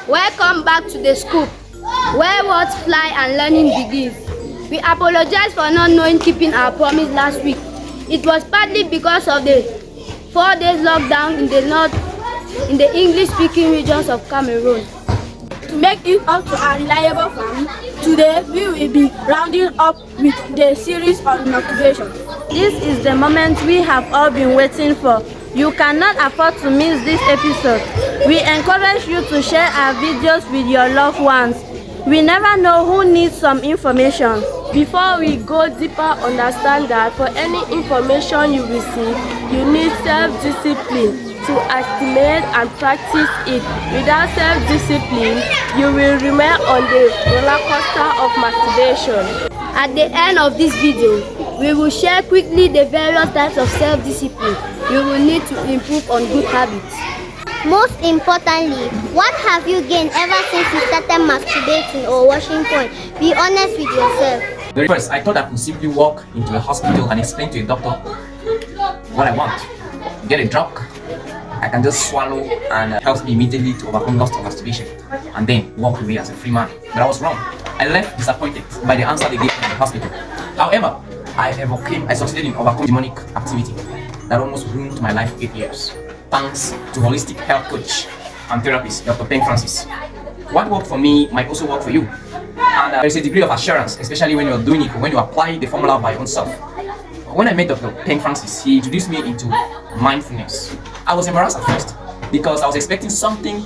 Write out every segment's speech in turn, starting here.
Welcome back to the scoop, where words fly and learning begins. We apologize for not knowing keeping our promise last week. It was partly because of the 4 days lockdown in the English-speaking regions of Cameroon. To make it up to our reliable family, today we will be rounding up with the series on masturbation. This is the moment we have all been waiting for. You cannot afford to miss this episode. We encourage you to share our videos with your loved ones. We never know who needs some information. Before we go deeper, understand that for any information you receive, you need self-discipline to estimate and practice it. Without self-discipline, you will remain on the roller coaster of masturbation. At the end of this video, we will share quickly the various types of self-discipline you will need to improve on good habits. Most importantly, what have you gained ever since you started masturbating or washing porn? Be honest with yourself. First, I thought I could simply walk into a hospital and explain to a doctor what I want. Get a drug, I can just swallow, and it helps me immediately to overcome lust of masturbation and then walk away as a free man. But I was wrong. I left disappointed by the answer they gave me in the hospital. However, I succeeded in overcoming demonic activity that almost ruined my life for 8 years. Thanks to holistic health coach and therapist, Dr. Peng Francis. What worked for me might also work for you. And there's a degree of assurance, especially when you're doing it, when you apply the formula by yourself. When I met Dr. Peng Francis, he introduced me into mindfulness. I was embarrassed at first because I was expecting something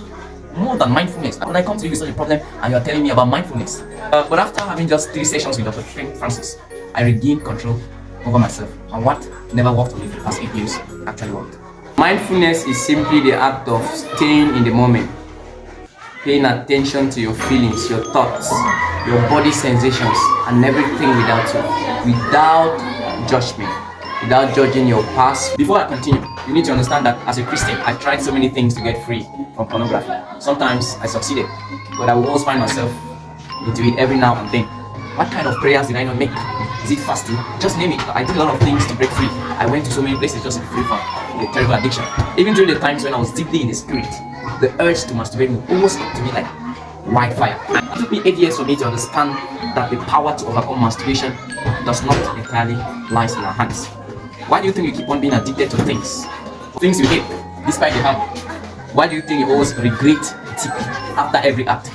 more than mindfulness. When I come to you with such a problem and you're telling me about mindfulness. But after having just 3 sessions with Dr. Peng Francis, I regained control over myself, and what never worked for me for the past 8 years actually worked. Mindfulness is simply the act of staying in the moment, paying attention to your feelings, your thoughts, your body sensations, and everything without judgment, without judging your past. Before I continue, you need to understand that as a Christian, I tried so many things to get free from pornography. Sometimes I succeeded, but I will always find myself into it every now and then. What kind of prayers did I not make? Is it fasting? Just name it. I did a lot of things to break free. I went to so many places just to be free from the terrible addiction. Even during the times when I was deeply in the spirit, the urge to masturbate will always come to me like wildfire. It took me 8 years for me to understand that the power to overcome masturbation does not entirely lie in our hands. Why do you think you keep on being addicted to things you hate, despite the harm? Why do you think you always regret deeply after every act?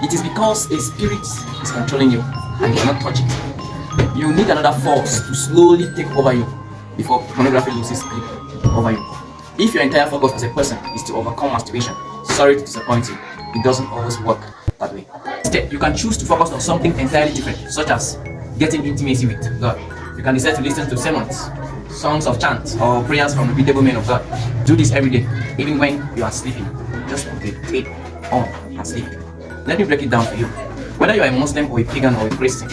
It is because a spirit is controlling you and you cannot touch it. You need another force to slowly take over you before pornography loses grip over you. If your entire focus as a person is to overcome masturbation, sorry to disappoint you, it doesn't always work that way. Instead, you can choose to focus on something entirely different, such as getting intimacy with God. You can decide to listen to sermons, songs of chants, or prayers from reputable men of God. Do this every day, even when you are sleeping. Just put the tape on and sleep. Let me break it down for you. Whether you are a Muslim or a pagan or a Christian,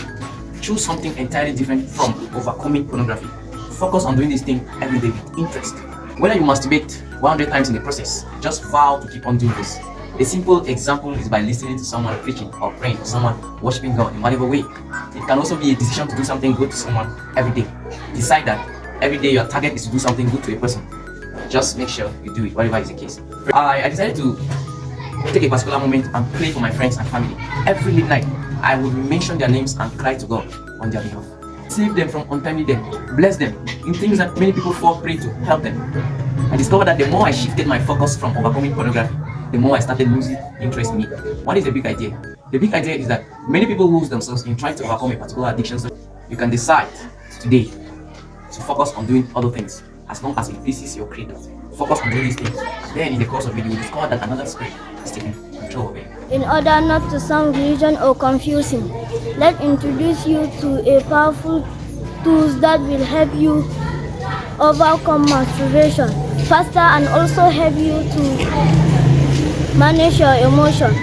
choose something entirely different from overcoming pornography. Focus on doing this thing every day with interest. Whether you masturbate 100 times in the process, just vow to keep on doing this. A simple example is by listening to someone preaching or praying or someone worshiping God in whatever way. It can also be a decision to do something good to someone every day. Decide that every day your target is to do something good to a person. Just make sure you do it, whatever is the case. I decided to take a particular moment and pray for my friends and family. Every midnight, I would mention their names and cry to God on their behalf. Save them from untimely death. Bless them in things that many people fall prey to. Help them. I discovered that the more I shifted my focus from overcoming pornography, the more I started losing interest in it. What is the big idea? The big idea is that many people lose themselves in trying to overcome a particular addiction. So you can decide today to focus on doing other things as long as it pleases your creator. Focus on doing these things. Then in the course of it, you will discover that another spirit is taking control of it. In order not to sound religion or confusing, let's introduce you to a powerful tools that will help you overcome masturbation faster and also help you to manage your emotion.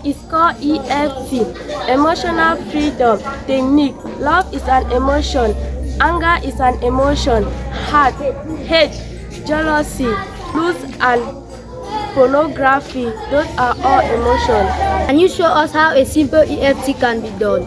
It is called EFT, Emotional Freedom Technique. Love is an emotion, anger is an emotion, hate, jealousy, lust and pornography, those are all emotions. Can you show us how a simple EFT can be done?